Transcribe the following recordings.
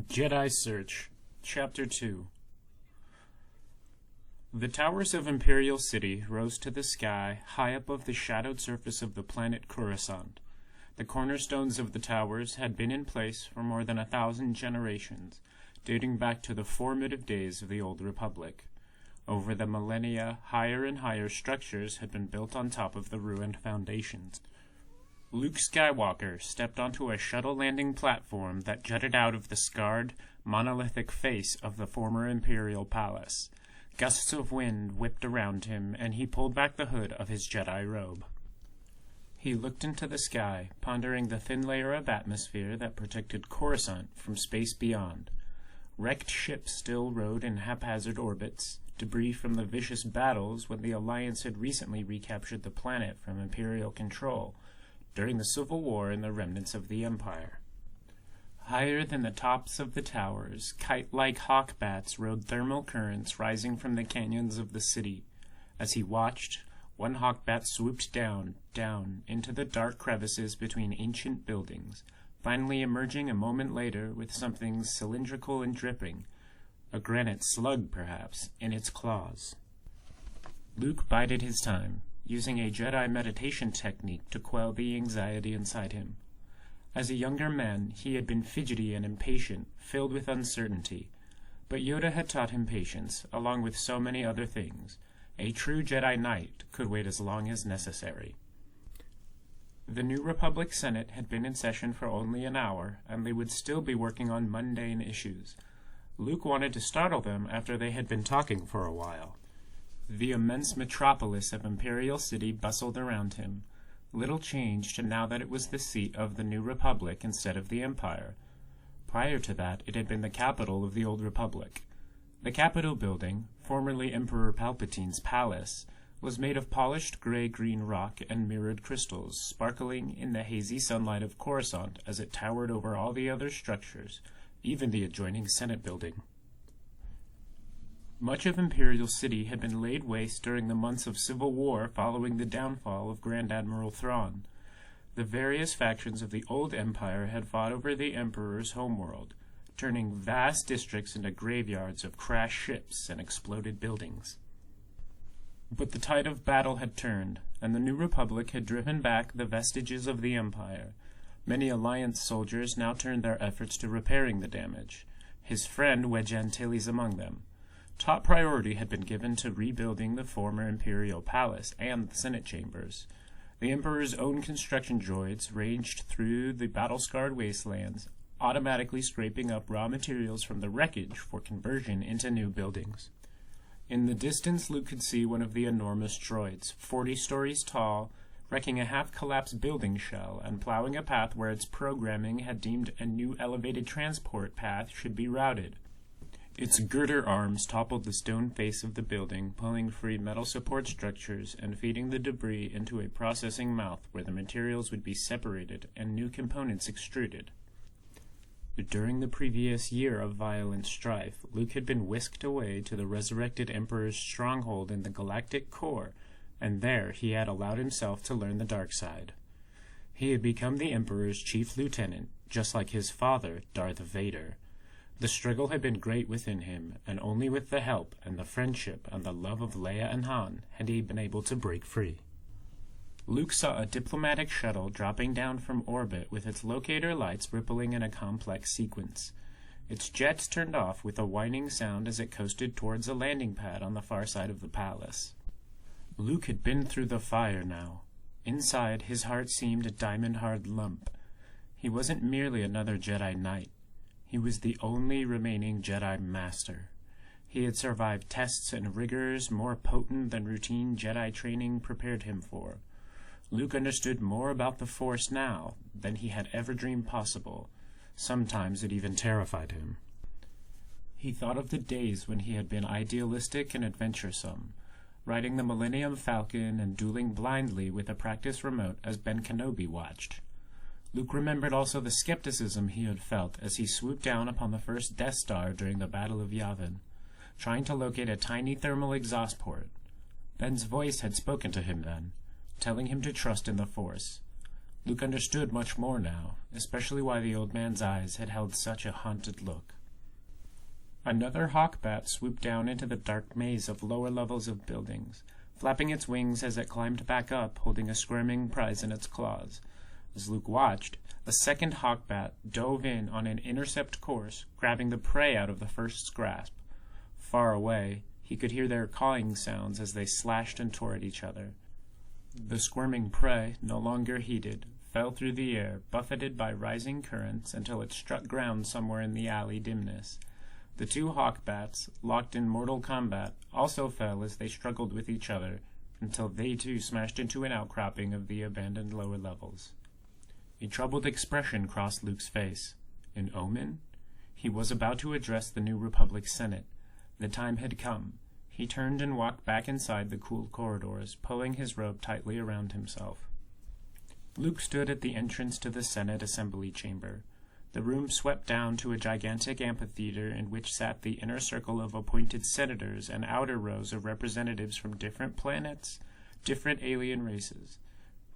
Jedi Search, Chapter 2. The towers of Imperial City rose to the sky high above the shadowed surface of the planet Coruscant. The cornerstones of the towers had been in place for more than 1,000 generations, dating back to the formative days of the Old Republic. Over the millennia, higher and higher structures had been built on top of the ruined foundations. Luke Skywalker stepped onto a shuttle landing platform that jutted out of the scarred, monolithic face of the former Imperial Palace. Gusts of wind whipped around him, and he pulled back the hood of his Jedi robe. He looked into the sky, pondering the thin layer of atmosphere that protected Coruscant from space beyond. Wrecked ships still rode in haphazard orbits, debris from the vicious battles when the Alliance had recently recaptured the planet from Imperial control, during the Civil War and the remnants of the Empire. Higher than the tops of the towers, kite-like hawk bats rode thermal currents rising from the canyons of the city. As he watched, one hawk bat swooped down into the dark crevices between ancient buildings, finally emerging a moment later with something cylindrical and dripping, a granite slug perhaps, in its claws. Luke bided his time, using a Jedi meditation technique to quell the anxiety inside him. As a younger man, he had been fidgety and impatient, filled with uncertainty, but Yoda had taught him patience, along with so many other things. A true Jedi Knight could wait as long as necessary. The New Republic Senate had been in session for only an hour, and they would still be working on mundane issues. Luke wanted to startle them after they had been talking for a while. The immense metropolis of Imperial City bustled around him. Little changed now that it was the seat of the New Republic instead of the Empire. Prior to that, it had been the capital of the Old Republic. The Capitol building, formerly Emperor Palpatine's palace, was made of polished gray-green rock and mirrored crystals, sparkling in the hazy sunlight of Coruscant as it towered over all the other structures, even the adjoining Senate building. Much of Imperial City had been laid waste during the months of civil war following the downfall of Grand Admiral Thrawn. The various factions of the old Empire had fought over the Emperor's homeworld, turning vast districts into graveyards of crashed ships and exploded buildings. But the tide of battle had turned, and the New Republic had driven back the vestiges of the Empire. Many Alliance soldiers now turned their efforts to repairing the damage. His friend Wedge Antilles among them. Top priority had been given to rebuilding the former Imperial Palace and the Senate chambers. The Emperor's own construction droids ranged through the battle-scarred wastelands, automatically scraping up raw materials from the wreckage for conversion into new buildings. In the distance, Luke could see one of the enormous droids, 40 stories tall, wrecking a half-collapsed building shell and plowing a path where its programming had deemed a new elevated transport path should be routed. Its girder arms toppled the stone face of the building, pulling free metal support structures and feeding the debris into a processing mouth where the materials would be separated and new components extruded. During the previous year of violent strife, Luke had been whisked away to the resurrected Emperor's stronghold in the galactic core, and there he had allowed himself to learn the dark side. He had become the Emperor's chief lieutenant, just like his father, Darth Vader. The struggle had been great within him, and only with the help and the friendship and the love of Leia and Han had he been able to break free. Luke saw a diplomatic shuttle dropping down from orbit with its locator lights rippling in a complex sequence. Its jets turned off with a whining sound as it coasted towards a landing pad on the far side of the palace. Luke had been through the fire now. Inside, his heart seemed a diamond-hard lump. He wasn't merely another Jedi Knight. He was the only remaining Jedi Master. He had survived tests and rigors more potent than routine Jedi training prepared him for. Luke understood more about the Force now than he had ever dreamed possible. Sometimes it even terrified him. He thought of the days when he had been idealistic and adventuresome, riding the Millennium Falcon and dueling blindly with a practice remote as Ben Kenobi watched. Luke remembered also the skepticism he had felt as he swooped down upon the first Death Star during the Battle of Yavin, trying to locate a tiny thermal exhaust port. Ben's voice had spoken to him then, telling him to trust in the Force. Luke understood much more now, especially why the old man's eyes had held such a haunted look. Another hawk bat swooped down into the dark maze of lower levels of buildings, flapping its wings as it climbed back up, holding a squirming prize in its claws. As Luke watched, a second hawk bat dove in on an intercept course, grabbing the prey out of the first's grasp. Far away, he could hear their cawing sounds as they slashed and tore at each other. The squirming prey, no longer heeded, fell through the air, buffeted by rising currents until it struck ground somewhere in the alley dimness. The two hawk bats, locked in mortal combat, also fell as they struggled with each other, until they too smashed into an outcropping of the abandoned lower levels. A troubled expression crossed Luke's face. An omen? He was about to address the New Republic Senate. The time had come. He turned and walked back inside the cool corridors, pulling his robe tightly around himself. Luke stood at the entrance to the Senate Assembly Chamber. The room swept down to a gigantic amphitheater in which sat the inner circle of appointed senators and outer rows of representatives from different planets, different alien races.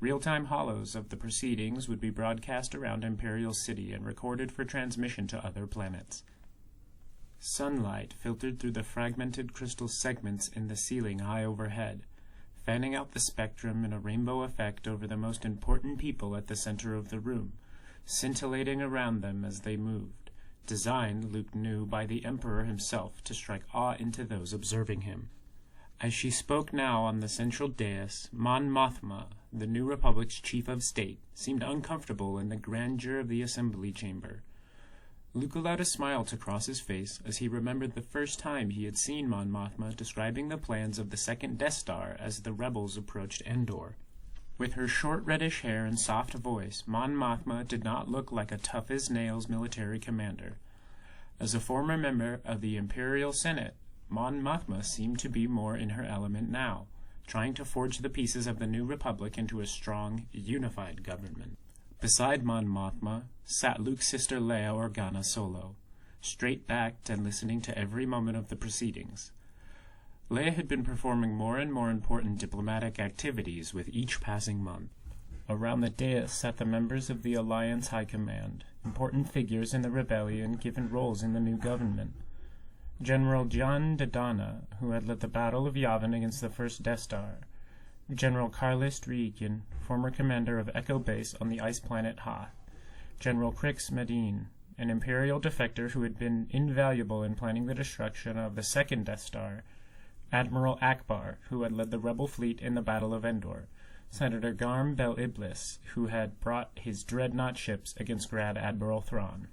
Real-time hollows of the proceedings would be broadcast around Imperial City and recorded for transmission to other planets. Sunlight filtered through the fragmented crystal segments in the ceiling high overhead, fanning out the spectrum in a rainbow effect over the most important people at the center of the room, scintillating around them as they moved, designed, Luke knew, by the Emperor himself to strike awe into those observing him. As she spoke now on the central dais, Mon Mothma, the New Republic's chief of state, seemed uncomfortable in the grandeur of the assembly chamber. Luke allowed a smile to cross his face as he remembered the first time he had seen Mon Mothma describing the plans of the second Death Star as the rebels approached Endor. With her short reddish hair and soft voice, Mon Mothma did not look like a tough-as-nails military commander. As a former member of the Imperial Senate, Mon Mothma seemed to be more in her element now, trying to forge the pieces of the New Republic into a strong, unified government. Beside Mon Mothma sat Luke's sister Leia Organa Solo, straight-backed and listening to every moment of the proceedings. Leia had been performing more and more important diplomatic activities with each passing month. Around the dais sat the members of the Alliance High Command, important figures in the rebellion given roles in the new government. General John Dodonna, who had led the Battle of Yavin against the first Death Star. General Carlis Driekin, former commander of Echo Base on the ice planet Hoth. General Crix Medine, an Imperial defector who had been invaluable in planning the destruction of the second Death Star. Admiral Akbar, who had led the rebel fleet in the Battle of Endor. Senator Garm Bel Iblis, who had brought his dreadnought ships against Grand Admiral Thrawn.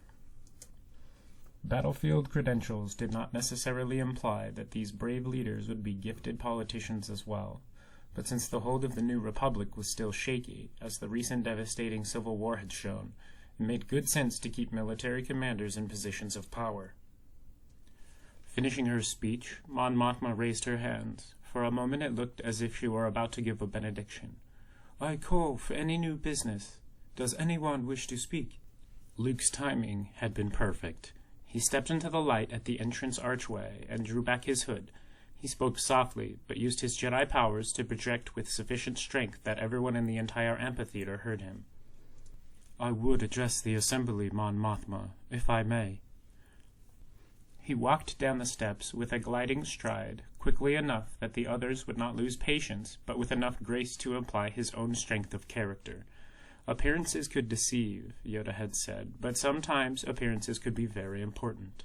Battlefield credentials did not necessarily imply that these brave leaders would be gifted politicians as well. But since the hold of the New Republic was still shaky, as the recent devastating civil war had shown, it made good sense to keep military commanders in positions of power. Finishing her speech, Mon Mothma raised her hands. For a moment it looked as if she were about to give a benediction. "I call for any new business. Does anyone wish to speak?" Luke's timing had been perfect. He stepped into the light at the entrance archway and drew back his hood. He spoke softly, but used his Jedi powers to project with sufficient strength that everyone in the entire amphitheater heard him. "I would address the assembly, Mon Mothma, if I may." He walked down the steps with a gliding stride, quickly enough that the others would not lose patience, but with enough grace to imply his own strength of character. Appearances could deceive, Yoda had said, but sometimes appearances could be very important.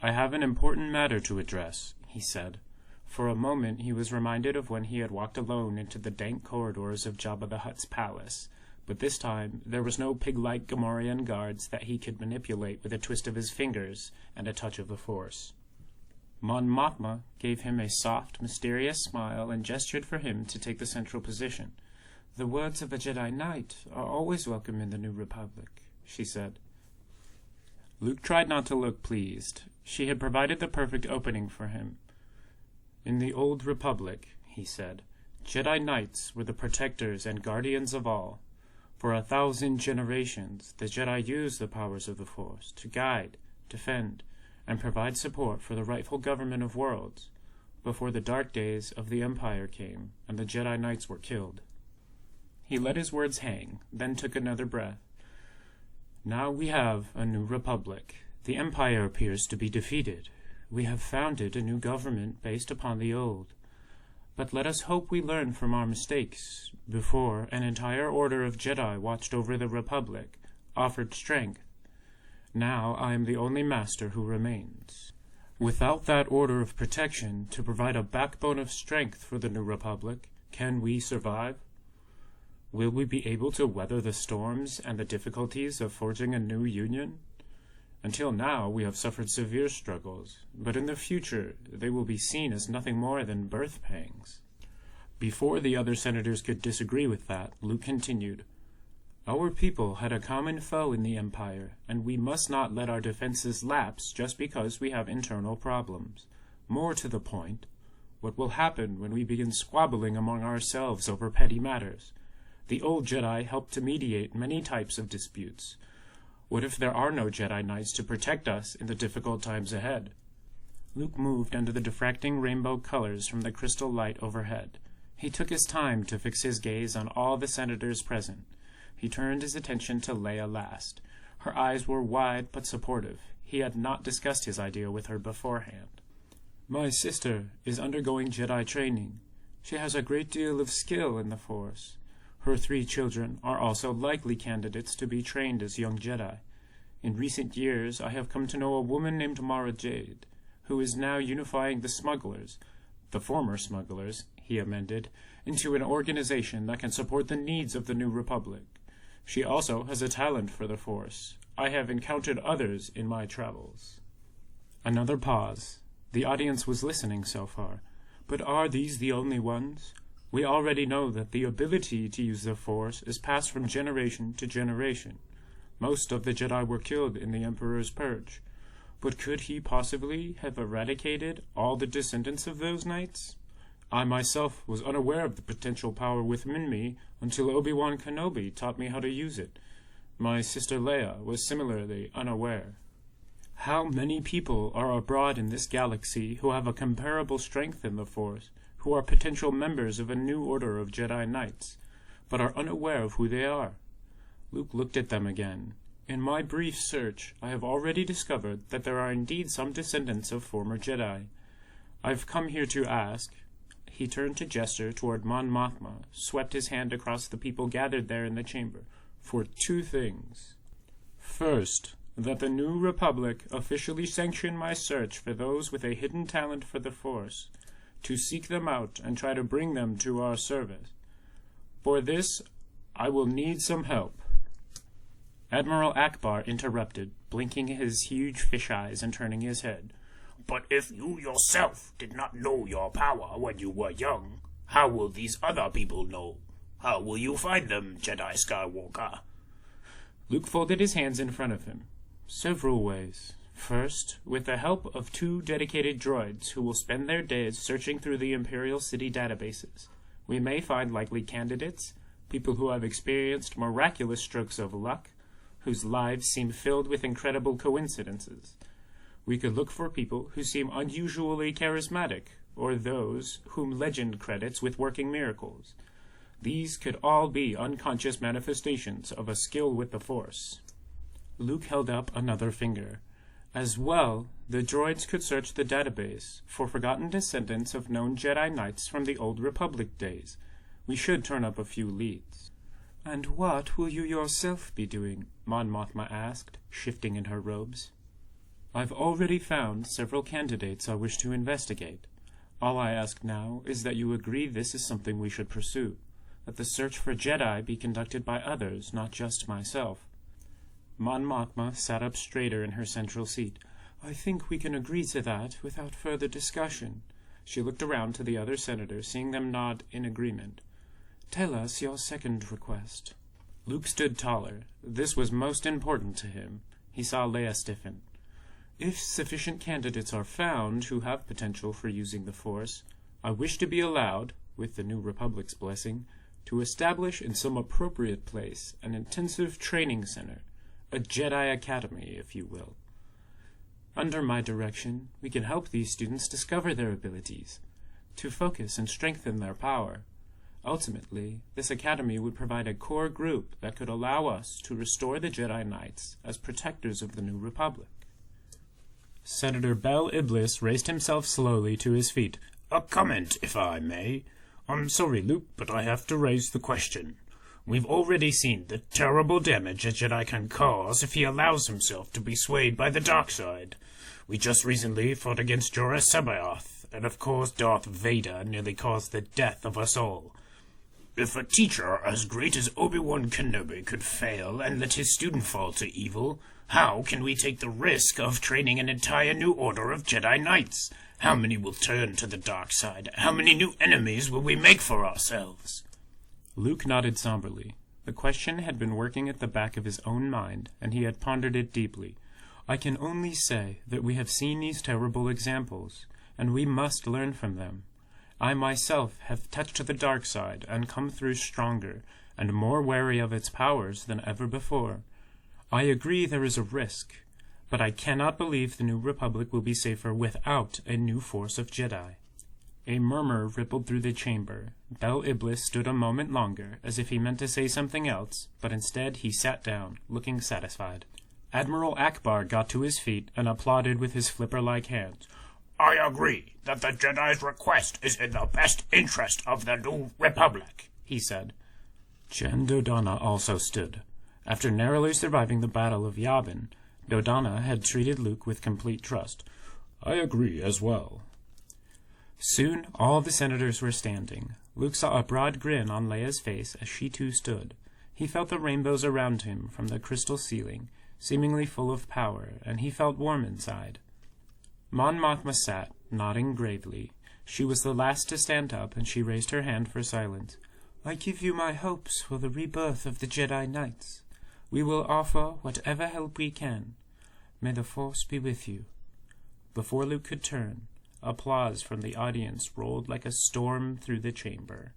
"I have an important matter to address," he said. For a moment he was reminded of when he had walked alone into the dank corridors of Jabba the Hutt's palace, but this time there was no pig-like Gamorrean guards that he could manipulate with a twist of his fingers and a touch of the Force. Mon Mothma gave him a soft, mysterious smile and gestured for him to take the central position. "The words of a Jedi Knight are always welcome in the New Republic," she said. Luke tried not to look pleased. She had provided the perfect opening for him. "In the Old Republic," he said, "Jedi Knights were the protectors and guardians of all. For 1,000 generations, the Jedi used the powers of the Force to guide, defend, and provide support for the rightful government of worlds, before the dark days of the Empire came and the Jedi Knights were killed." He let his words hang, then took another breath. Now we have a new republic. The Empire appears to be defeated. We have founded a new government based upon the old. But let us hope we learn from our mistakes. Before, an entire order of Jedi watched over the Republic, offered strength. Now I am the only master who remains. Without that order of protection to provide a backbone of strength for the new Republic, can we survive? Will we be able to weather the storms and the difficulties of forging a new union? Until now, we have suffered severe struggles, but in the future they will be seen as nothing more than birth pangs. Before the other senators could disagree with that, Luke continued, Our people had a common foe in the Empire, and we must not let our defenses lapse just because we have internal problems. More to the point, what will happen when we begin squabbling among ourselves over petty matters? The old Jedi helped to mediate many types of disputes. What if there are no Jedi Knights to protect us in the difficult times ahead? Luke moved under the diffracting rainbow colors from the crystal light overhead. He took his time to fix his gaze on all the senators present. He turned his attention to Leia last. Her eyes were wide but supportive. He had not discussed his idea with her beforehand. My sister is undergoing Jedi training. She has a great deal of skill in the Force. Her 3 children are also likely candidates to be trained as young Jedi. In recent years, I have come to know a woman named Mara Jade, who is now unifying the former smugglers, he amended, into an organization that can support the needs of the new Republic. She also has a talent for the Force. I have encountered others in my travels. Another pause. The audience was listening so far. But are these the only ones? We already know that the ability to use the Force is passed from generation to generation. Most of the Jedi were killed in the Emperor's Purge. But could he possibly have eradicated all the descendants of those knights? I myself was unaware of the potential power within me until Obi-Wan Kenobi taught me how to use it. My sister Leia was similarly unaware. How many people are abroad in this galaxy who have a comparable strength in the Force, who are potential members of a new order of Jedi Knights, but are unaware of who they are? Luke looked at them again. In my brief search, I have already discovered that there are indeed some descendants of former Jedi. I've come here to ask. He turned to gesture toward Mon Mothma, swept his hand across the people gathered there in the chamber, for 2 things. First, that the new Republic officially sanction my search for those with a hidden talent for the Force, to seek them out and try to bring them to our service. For this, I will need some help. Admiral Akbar interrupted, blinking his huge fish eyes and turning his head. But if you yourself did not know your power when you were young, how will these other people know? How will you find them, Jedi Skywalker? Luke folded his hands in front of him. Several ways. First, with the help of 2 dedicated droids who will spend their days searching through the Imperial City databases. We may find likely candidates, people who have experienced miraculous strokes of luck, whose lives seem filled with incredible coincidences. We could look for people who seem unusually charismatic, or those whom legend credits with working miracles. These could all be unconscious manifestations of a skill with the Force. Luke held up another finger. As well, the droids could search the database for forgotten descendants of known Jedi Knights from the old Republic days. We should turn up a few leads. And what will you yourself be doing? Mon Mothma asked, shifting in her robes. I've already found several candidates I wish to investigate. All I ask now is that you agree this is something we should pursue, that the search for Jedi be conducted by others, not just myself. Mon Mothma sat up straighter in her central seat. I think we can agree to that without further discussion. She looked around to the other senators, seeing them nod in agreement. Tell us your second request. Luke stood taller. This was most important to him. He saw Leia stiffen. If sufficient candidates are found who have potential for using the Force, I wish to be allowed, with the new Republic's blessing, to establish in some appropriate place an intensive training center, a Jedi Academy, if you will. Under my direction, we can help these students discover their abilities, to focus and strengthen their power. Ultimately, this academy would provide a core group that could allow us to restore the Jedi Knights as protectors of the New Republic. Senator Bel Iblis raised himself slowly to his feet. A comment, if I may. I'm sorry, Luke, but I have to raise the question. We've already seen the terrible damage a Jedi can cause if he allows himself to be swayed by the dark side. We just recently fought against Jorah Sabaoth, and of course Darth Vader nearly caused the death of us all. If a teacher as great as Obi-Wan Kenobi could fail and let his student fall to evil, how can we take the risk of training an entire new order of Jedi Knights? How many will turn to the dark side? How many new enemies will we make for ourselves? Luke nodded somberly. The question had been working at the back of his own mind, and he had pondered it deeply. I can only say that we have seen these terrible examples, and we must learn from them. I myself have touched the dark side and come through stronger and more wary of its powers than ever before. I agree there is a risk, but I cannot believe the New Republic will be safer without a new force of Jedi. A murmur rippled through the chamber. Bel Iblis stood a moment longer, as if he meant to say something else, but instead he sat down, looking satisfied. Admiral Akbar got to his feet and applauded with his flipper-like hands. I agree that the Jedi's request is in the best interest of the New Republic, he said. Jen Dodonna also stood. After narrowly surviving the Battle of Yavin, Dodonna had treated Luke with complete trust. I agree as well. Soon all the senators were standing. Luke saw a broad grin on Leia's face as she too stood. He felt the rainbows around him from the crystal ceiling, seemingly full of power, and he felt warm inside. Mon Mothma sat, nodding gravely. She was the last to stand up, and she raised her hand for silence. I give you my hopes for the rebirth of the Jedi Knights. We will offer whatever help we can. May the Force be with you. Before Luke could turn, applause from the audience rolled like a storm through the chamber.